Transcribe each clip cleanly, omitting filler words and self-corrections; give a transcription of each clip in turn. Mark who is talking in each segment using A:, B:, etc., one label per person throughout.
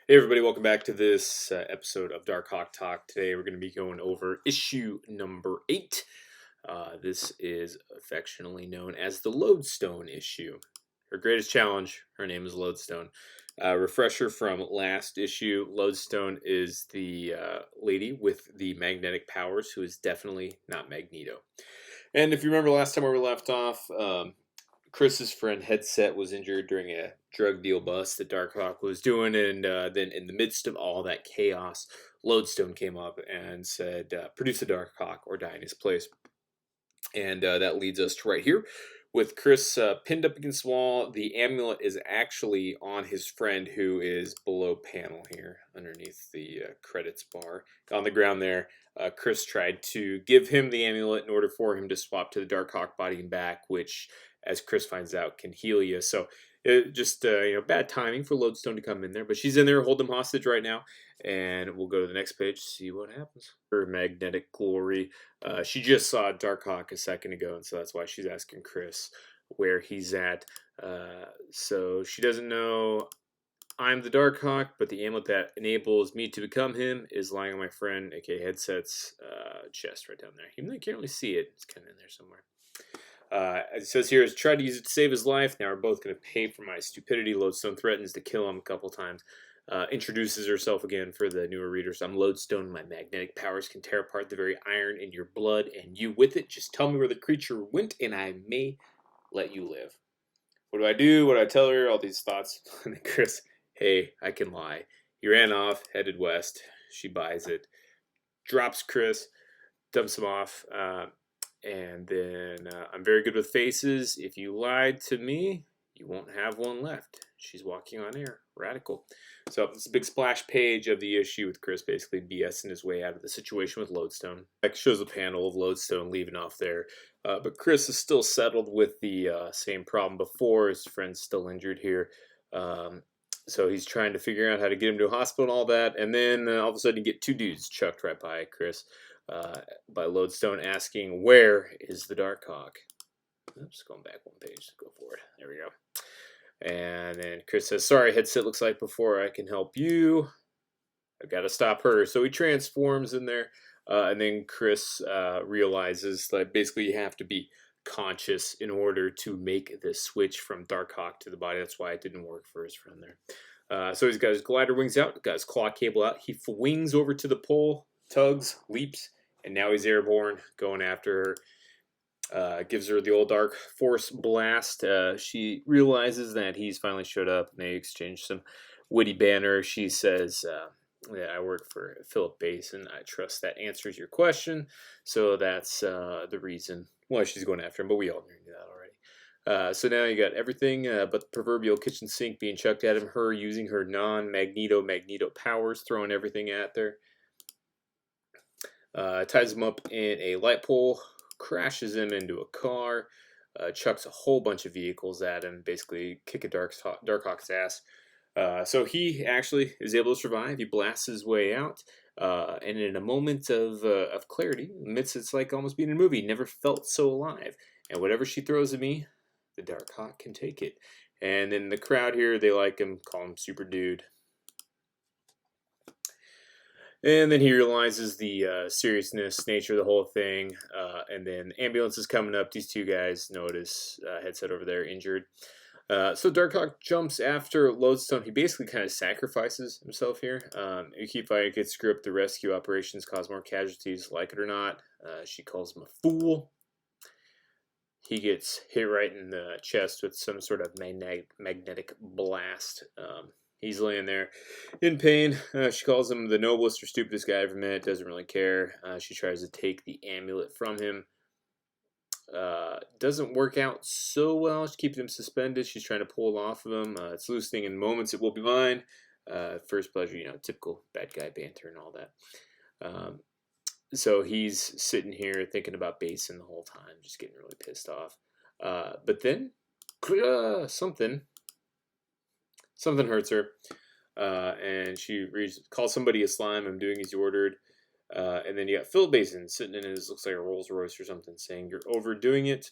A: Hey everybody, welcome back to this episode of Darkhawk Talk. Today we're going to be going over issue number 8. This is affectionately known as the Lodestone issue. Her greatest challenge, her name is Lodestone. Refresher from last issue, Lodestone is the lady with the magnetic powers who is definitely not Magneto. And if you remember last time where we left off, Chris's friend Headset was injured during a drug deal bust that Darkhawk was doing, and then in the midst of all that chaos, Lodestone came up and said, "Produce a Darkhawk or die in his place." And that leads us to right here with Chris pinned up against the wall. The amulet is actually on his friend, who is below panel here underneath the credits bar on the ground there. Chris tried to give him the amulet in order for him to swap to the Darkhawk body and back, which, as Chris finds out, can heal you. So it just bad timing for Lodestone to come in there, but she's in there, hold him hostage right now, and we'll go to the next page, see what happens. Her magnetic glory. She just saw Darkhawk a second ago, and so that's why she's asking Chris where he's at. So she doesn't know I'm the Darkhawk, but the amulet that enables me to become him is lying on my friend, aka Headset's chest right down there. Even though you can't really see it, it's kind of in there somewhere. It says here, has tried to use it to save his life. Now we're both going to pay for my stupidity. Lodestone threatens to kill him a couple times. Introduces herself again for the newer readers. I'm Lodestone. My magnetic powers can tear apart the very iron in your blood, and you with it. Just tell me where the creature went, and I may let you live. What do I do? What do I tell her? All these thoughts. And then Chris, hey, I can lie. He ran off, headed west. She buys it. Drops Chris, dumps him off. And then I'm very good with faces. If you lied to me, you won't have one left. She's walking on air. Radical. So it's a big splash page of the issue with Chris basically BSing his way out of the situation with Lodestone. It shows a panel of Lodestone leaving off there. But Chris is still settled with the same problem before. His friend's still injured here. So he's trying to figure out how to get him to a hospital and all that. And then all of a sudden you get two dudes chucked right by Chris. By Lodestone asking, where is the Darkhawk? Oops, going back one page to go forward. There we go. And then Chris says, sorry, Headset, looks like before I can help you, I've got to stop her. So he transforms in there. And then Chris realizes that basically you have to be conscious in order to make this switch from Darkhawk to the body. That's why it didn't work for his friend there. So he's got his glider wings out, got his claw cable out. He wings over to the pole, tugs, leaps, and now he's airborne, going after her. Gives her the old dark force blast. She realizes that he's finally showed up, and they exchange some witty banter. She says, yeah, I work for Philip Basin. I trust that answers your question. So that's the reason why she's going after him, but we all knew that already. So now you got everything but the proverbial kitchen sink being chucked at him, her using her non-Magneto powers, throwing everything at there. Ties him up in a light pole, crashes him into a car, chucks a whole bunch of vehicles at him, basically kick a Darkhawk's ass. So he actually is able to survive. He blasts his way out, and in a moment of clarity, admits it's like almost being in a movie. Never felt so alive. And whatever she throws at me, the Darkhawk can take it. And then the crowd here, they like him, call him Super Dude. And then he realizes the seriousness, nature of the whole thing. And then ambulance is coming up. These two guys notice Headset over there injured. So Darkhawk jumps after Lodestone. He basically kind of sacrifices himself here. You keep fighting, gets screw up the rescue operations, cause more casualties, like it or not. She calls him a fool. He gets hit right in the chest with some sort of magnetic blast. He's laying there in pain. She calls him the noblest or stupidest guy I ever met. Doesn't really care. She tries to take the amulet from him. Doesn't work out so well. She keeps him suspended. She's trying to pull it off of him. It's loosening in moments. It will be mine. First pleasure, typical bad guy banter and all that. So he's sitting here thinking about Basin the whole time, just getting really pissed off. But then, something hurts her, and she calls somebody a slime. I'm doing as you ordered. And then you got Phil Basin sitting in his, looks like a Rolls Royce or something, saying you're overdoing it.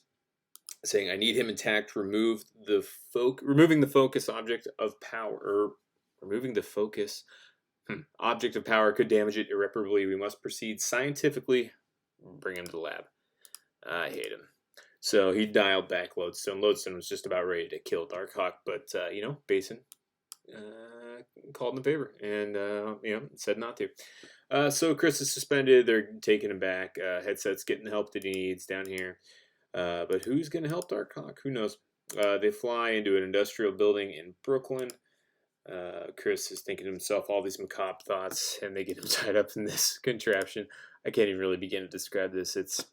A: Saying I need him intact. Removing the focus object of power, or Removing the focus. Object of power could damage it irreparably. We must proceed scientifically. Bring him to the lab. I hate him. So he dialed back Lodestone. Lodestone was just about ready to kill Darkhawk, but, Basin called in favor and, said not to. So Chris is suspended. They're taking him back. Headset's getting the help that he needs down here. But who's going to help Darkhawk? Who knows? They fly into an industrial building in Brooklyn. Chris is thinking to himself all these macabre thoughts, and they get him tied up in this contraption. I can't even really begin to describe this. It's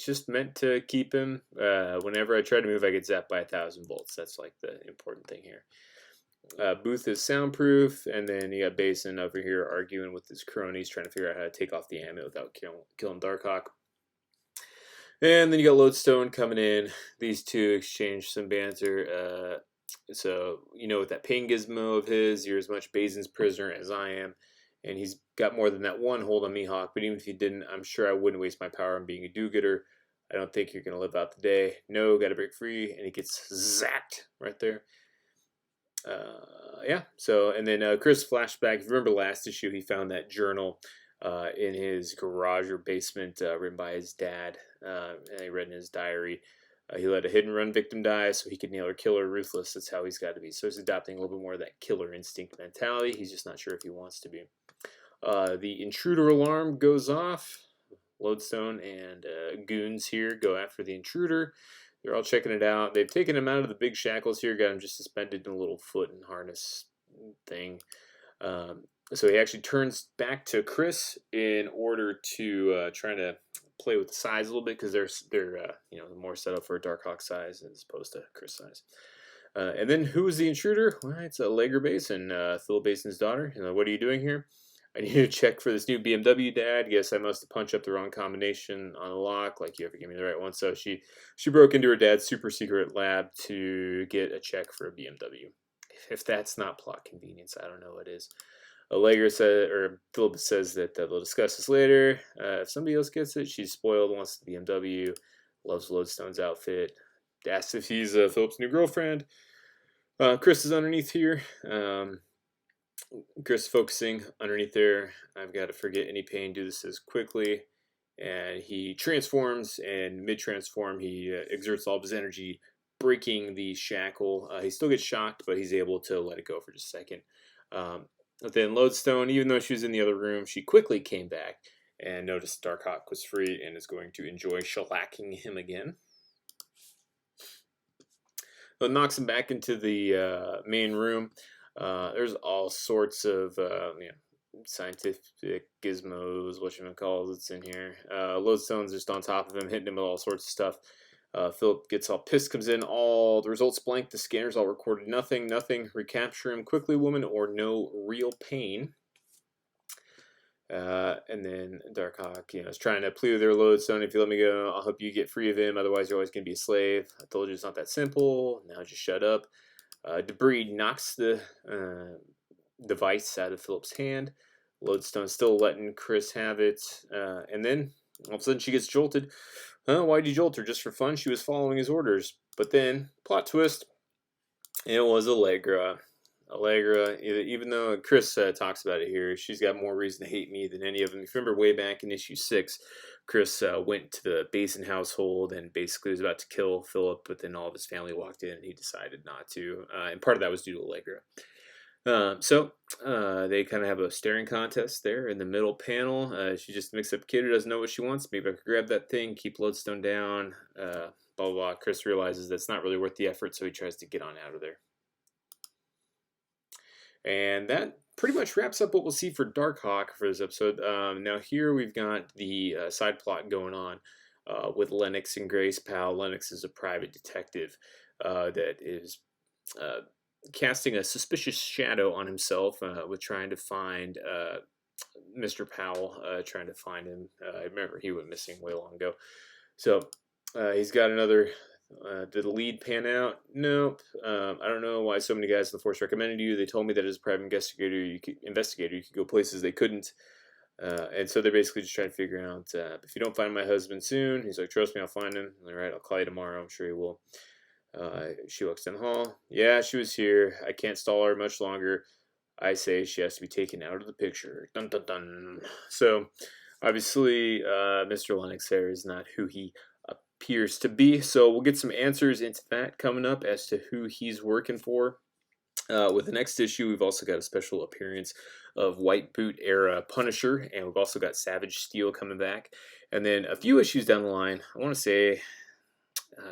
A: just meant to keep him. Whenever I try to move, I get zapped by 1,000 volts. That's like the important thing here. Booth is soundproof, and then you got Basin over here arguing with his cronies, trying to figure out how to take off the ammo without killing Darkhawk. And then you got Lodestone coming in. These two exchange some banter. So, with that pain gizmo of his, you're as much Basin's prisoner as I am. And he's got more than that one hold on me, Hawk. But even if he didn't, I'm sure I wouldn't waste my power on being a do-gooder. I don't think you're going to live out the day. No, got to break free. And he gets zapped right there. So, and then Chris flashback. If you remember last issue, he found that journal in his garage or basement written by his dad. And he read in his diary. He let a hit-and-run victim die so he could nail her killer ruthless. That's how he's got to be. So he's adopting a little bit more of that killer instinct mentality. He's just not sure if he wants to be. The intruder alarm goes off. Lodestone and goons here go after the intruder. They're all checking it out. They've taken him out of the big shackles here, got him just suspended in a little foot and harness thing. So he actually turns back to Chris in order to try to play with the size a little bit, because they're more set up for a Darkhawk size as opposed to Chris size. And then who is the intruder? Well, it's Allegra Basin, Phil Basin's daughter. What are you doing here? I need to check for this new BMW, Dad. Guess I must have punched up the wrong combination on the lock. Like, you ever give me the right one? So she broke into her dad's super secret lab to get a check for a BMW. If that's not plot convenience, I don't know what is. Allegra said, or Philip says that they'll discuss this later. If somebody else gets it, she's spoiled, wants the BMW, loves Lodestone's outfit, asks if he's Philip's new girlfriend. Chris is underneath here. Chris focusing underneath there. I've got to forget any pain, do this as quickly. And he transforms, and mid-transform, he exerts all of his energy, breaking the shackle. He still gets shocked, but he's able to let it go for just a second. But then Lodestone, even though she was in the other room, she quickly came back and noticed Darkhawk was free and is going to enjoy shellacking him again. It knocks him back into the main room. There's all sorts of scientific gizmos, whatchamacallit, it's in here. Lodestone's just on top of him, hitting him with all sorts of stuff. Philip gets all pissed, comes in, all the results blank, the scanners all recorded nothing, recapture him quickly, woman, or no real pain. And then Darkhawk, is trying to plead with their Lodestone. If you let me go, I'll help you get free of him, otherwise you're always going to be a slave. I told you it's not that simple, now just shut up. Debris knocks the device out of Philip's hand. Lodestone's still letting Chris have it, and then all of a sudden she gets jolted. Why'd you jolt her? Just for fun? She was following his orders. But then, plot twist, it was Allegra. Even though Chris talks about it here, she's got more reason to hate me than any of them. If you remember way back in issue 6, Chris went to the Basin household and basically was about to kill Philip, but then all of his family walked in and he decided not to. And part of that was due to Allegra. So they kind of have a staring contest there in the middle panel. She's just a mixed-up kid who doesn't know what she wants. Maybe I could grab that thing, keep Lodestone down, blah, blah, blah. Chris realizes that's not really worth the effort, so he tries to get on out of there. And that pretty much wraps up what we'll see for Darkhawk for this episode. Now here we've got the side plot going on with Lennox and Grace C-POW. Lennox is a private detective that is casting a suspicious shadow on himself with trying to find Mr. Powell, trying to find him. I remember he went missing way long ago. So he's got another... did the lead pan out? Nope. I don't know why so many guys in the force recommended you. They told me that as a private investigator, you could go places they couldn't. And so they're basically just trying to figure out, if you don't find my husband soon, he's like, trust me, I'll find him. All right, I'll call you tomorrow. I'm sure he will. She walks down the hall. Yeah, she was here. I can't stall her much longer. I say she has to be taken out of the picture. Dun dun dun. So, obviously, Mr. Lennox there is not who he appears to be. So we'll get some answers into that coming up as to who he's working for. With the next issue, we've also got a special appearance of White Boot era Punisher, and we've also got Savage Steel coming back. And then a few issues down the line, I want to say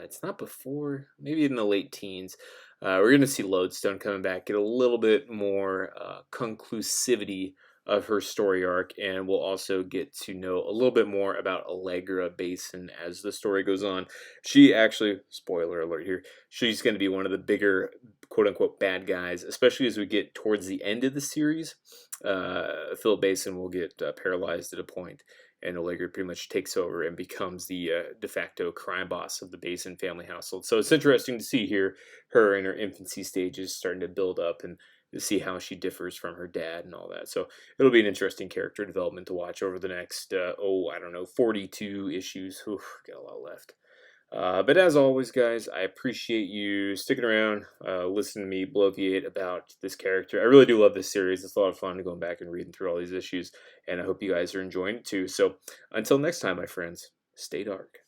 A: it's not before, maybe in the late teens. We're going to see Lodestone coming back, get a little bit more conclusivity of her story arc, and we'll also get to know a little bit more about Allegra Basin as the story goes on. She actually, spoiler alert here, she's going to be one of the bigger quote unquote bad guys, especially as we get towards the end of the series. Philip Basin will get paralyzed at a point, and Allegra pretty much takes over and becomes the de facto crime boss of the Basin family household. So it's interesting to see here her in her infancy stages starting to build up and to see how she differs from her dad and all that. So it'll be an interesting character development to watch over the next, 42 issues. Oof, got a lot left. But as always, guys, I appreciate you sticking around, listening to me bloviate about this character. I really do love this series. It's a lot of fun going back and reading through all these issues, and I hope you guys are enjoying it too. So until next time, my friends, stay dark.